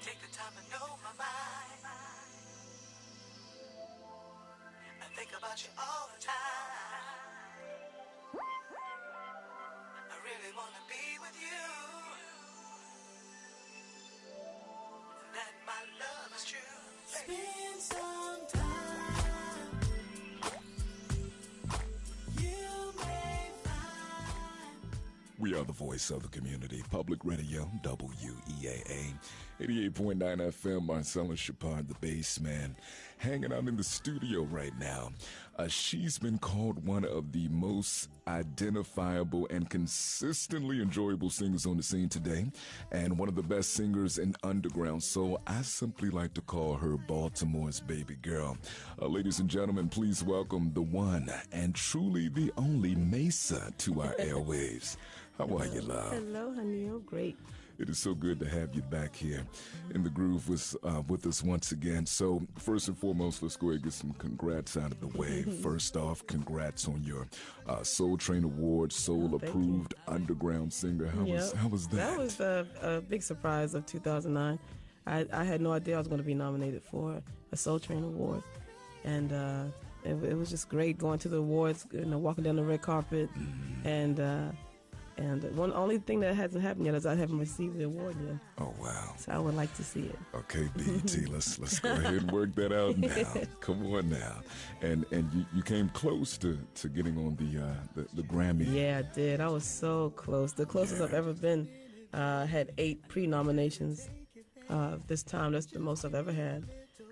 Take the time to know my mind. I think about you all the time. I really wanna be with you. And that my love is true. Spend some time. You may find. We are the voice of the community. Public Radio, WEAA, 88.9 FM. Marcella Chapard, the Bassman, hanging out in the studio right now. She's been called one of the most identifiable and consistently enjoyable singers on the scene today, and one of the best singers in underground soul. I simply like to call her Baltimore's baby girl. Ladies and gentlemen, please welcome the one and truly the only Maysa to our airwaves. How are you, love? Hello, honey. Oh, great. It is so good to have you back here in the groove with us once again. So first and foremost, let's go ahead and get some congrats out of the way. First off, congrats on your Soul Train Award, Soul Approved Underground Singer. How was that? That was a big surprise of 2009. I had no idea I was going to be nominated for a Soul Train Award. And it was just great going to the awards, walking down the red carpet. And the only thing that hasn't happened yet is I haven't received the award yet. Oh, wow. So I would like to see it. Okay, BET, let's go ahead and work that out now. Come on now. And you came close to getting on the Grammy. Yeah, I did. I was so close. The closest I've ever been. Had 8 pre-nominations. This time, that's the most I've ever had.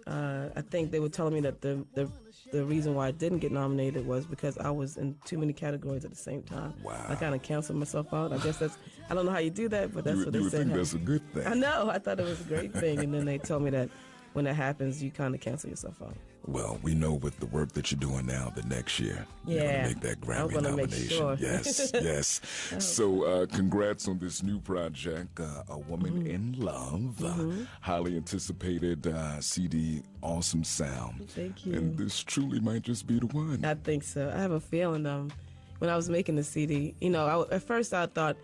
I think they were telling me that the reason why I didn't get nominated was because I was in too many categories at the same time. Wow. I kind of canceled myself out. I guess I don't know how you do that, but that's what they said. You would think happened. that's a good thing. I know. I thought it was a great thing. And then they told me that when that happens, you kind of cancel yourself out. Well, we know with the work that you're doing now, the next year, you're going to make that Grammy nomination. Make sure. Yes. So congrats on this new project, A Woman in Love. Highly anticipated CD, awesome sound. Thank you. And this truly might just be the one. I think so. I have a feeling when I was making the CD, at first I thought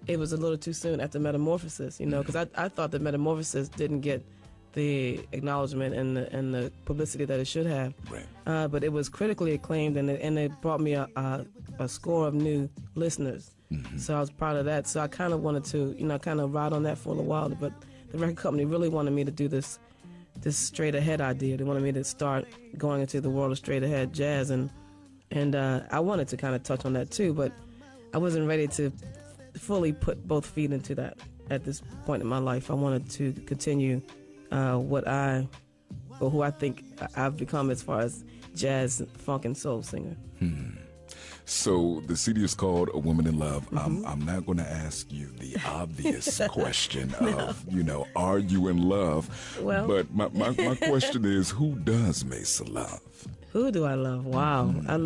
it was a little too soon after Metamorphosis, because I thought that Metamorphosis didn't get the acknowledgement and the publicity that it should have. Right. But it was critically acclaimed, and it brought me a score of new listeners. So I was proud of that. So I kind of wanted to, kind of ride on that for a little while. But the record company really wanted me to do this straight ahead idea. They wanted me to start going into the world of straight ahead jazz, and I wanted to kind of touch on that too. But I wasn't ready to fully put both feet into that at this point in my life. I wanted to continue who I think I've become as far as jazz, funk, and soul singer. So the CD is called A Woman in Love. I'm not going to ask you the obvious question of, are you in love? Well. But my question is, who does Maysa love? Who do I love? Wow. I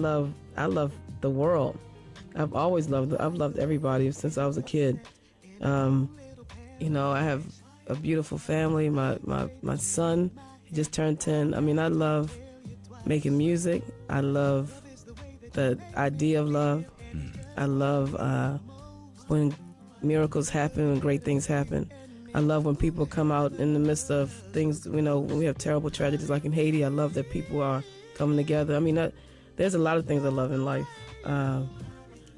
love the world. I've loved everybody since I was a kid. I have a beautiful family. My son, he just turned 10. I mean, I love making music. I love the idea of love. I love when miracles happen, when great things happen. I love when people come out in the midst of things, when we have terrible tragedies like in Haiti. I love that people are coming together. I mean, there's a lot of things I love in life.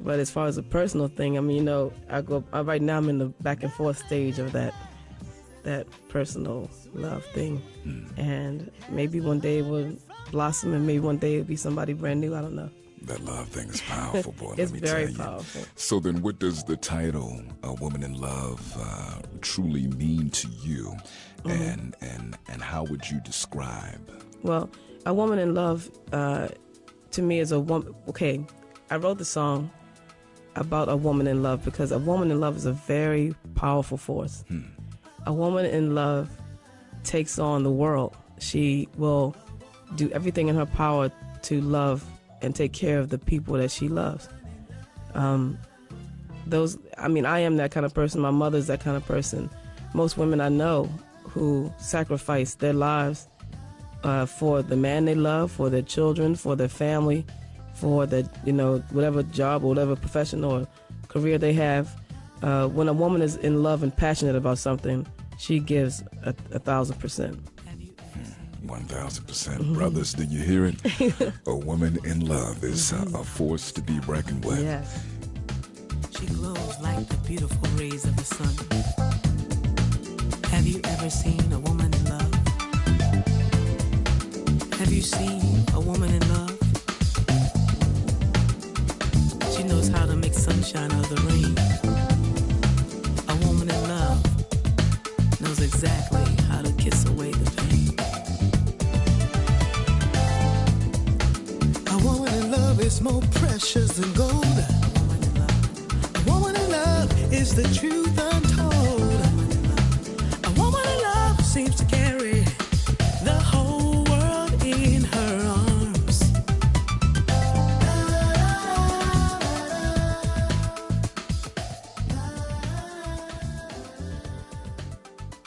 But as far as a personal thing, I mean, right now I'm in the back and forth stage of that personal love thing. And maybe one day it will blossom, and maybe one day it'll be somebody brand new. I don't know. That love thing is powerful, boy. It's let me very tell you. powerful. So then what does the title, A Woman in Love, truly mean to you? And how would you describe? Well, A Woman in Love, to me, is a woman. Okay, I wrote the song about a woman in love because a woman in love is a very powerful force. A woman in love takes on the world. She will do everything in her power to love and take care of the people that she loves. I am that kind of person. My mother's that kind of person. Most women I know who sacrifice their lives for the man they love, for their children, for their family, for the whatever job or whatever profession or career they have. When a woman is in love and passionate about something, she gives 1,000%. 1,000%. Brothers, do you hear it? A woman in love is a force to be reckoned with. Yes. She glows like the beautiful rays of the sun. Have you ever seen a woman in love? Have you seen a woman in love? She knows how to make sunshine out of the rain. A woman in love knows exactly how to kiss away the pain. A woman in love is more precious than gold. A woman in love is the truth untold. A woman in love seems to carry the whole world in her arms.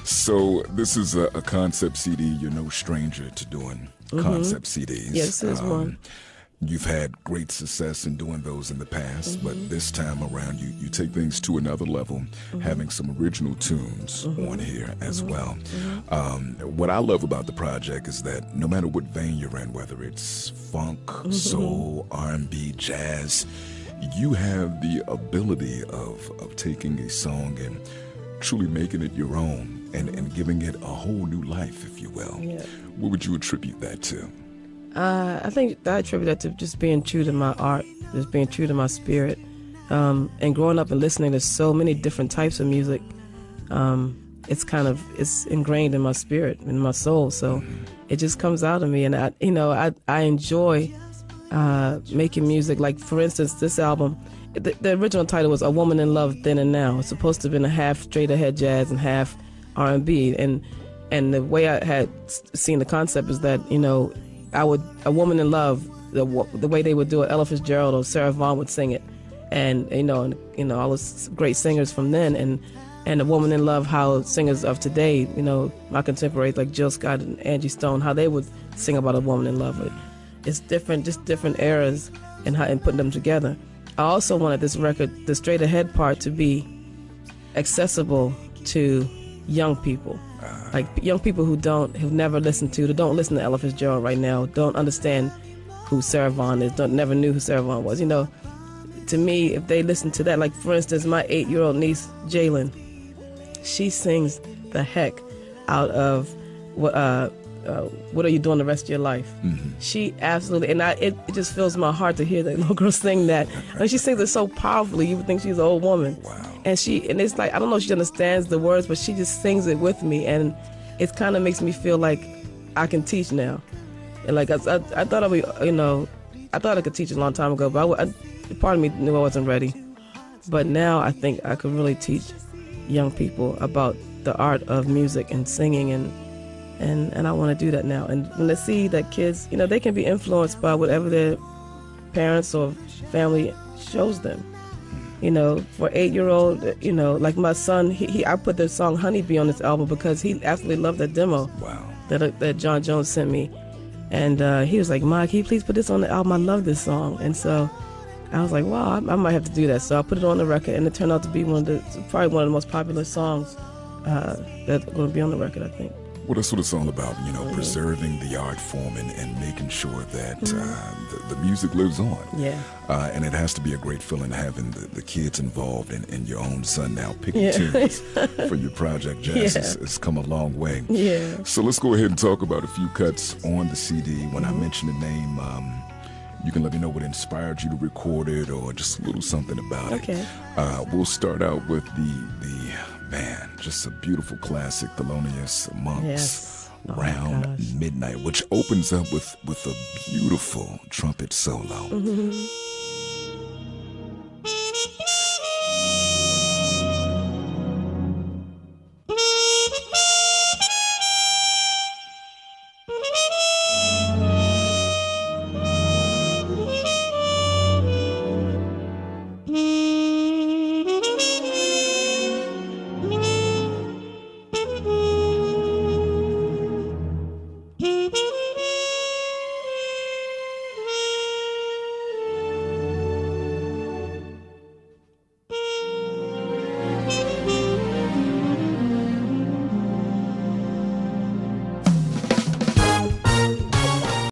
So this is a concept CD. You're no stranger to doing concept CDs. Yes, this is one. You've had great success in doing those in the past, but this time around you take things to another level, having some original tunes on here as well. What I love about the project is that no matter what vein you're in, whether it's funk, soul, R&B, jazz, you have the ability of taking a song and truly making it your own and giving it a whole new life, if you will. Yeah. What would you attribute that to? I think I attribute that to just being true to my art, just being true to my spirit, and growing up and listening to so many different types of music. It's ingrained in my spirit, in my soul. So it just comes out of me, and I enjoy making music. Like, for instance, this album, the original title was "A Woman in Love Then and Now." It's supposed to have been a half straight ahead jazz and half R&B, and the way I had seen the concept is that a woman in love, the way they would do it, Ella Fitzgerald or Sarah Vaughan would sing it, and all those great singers from then, and a woman in love, how singers of today, my contemporaries like Jill Scott and Angie Stone, how they would sing about a woman in love. It's different, just different eras, and putting them together. I also wanted this record, the straight ahead part, to be accessible to young people. Like young people who've never listened to, don't listen to Ella Fitzgerald right now, don't understand who Sarah Vaughan is, never knew who Sarah Vaughan was. To me, if they listen to that, like for instance, my 8-year-old niece, Jalen, she sings the heck out of what are you doing the rest of your life? She absolutely, and it just fills my heart to hear that little girl sing that. And she sings it so powerfully, you would think she's an old woman. Wow. And it's like, I don't know if she understands the words, but she just sings it with me, and it kind of makes me feel like I can teach now. And like I thought I could teach a long time ago, but part of me knew I wasn't ready. But now I think I could really teach young people about the art of music and singing, and I want to do that now. And when they see that kids, they can be influenced by whatever their parents or family shows them. For 8-year-old, like my son, I put the song Honeybee on this album because he absolutely loved that demo. Wow. That John Jones sent me. And he was like, "Ma, can you please put this on the album? I love this song." And so I was like, wow, I might have to do that. So I put it on the record, and it turned out to be probably one of the most popular songs that's going to be on the record, I think. Well, that's what it's all about, preserving the art form and making sure that the music lives on. Yeah. And it has to be a great feeling having the kids involved and your own son now picking tunes for your project. Jazz has come a long way. Yeah. So let's go ahead and talk about a few cuts on the CD. When I mention the name, you can let me know what inspired you to record it or just a little something about it. Okay. We'll start out with the just a beautiful classic, Thelonious Monk's Round Midnight, which opens up with a beautiful trumpet solo.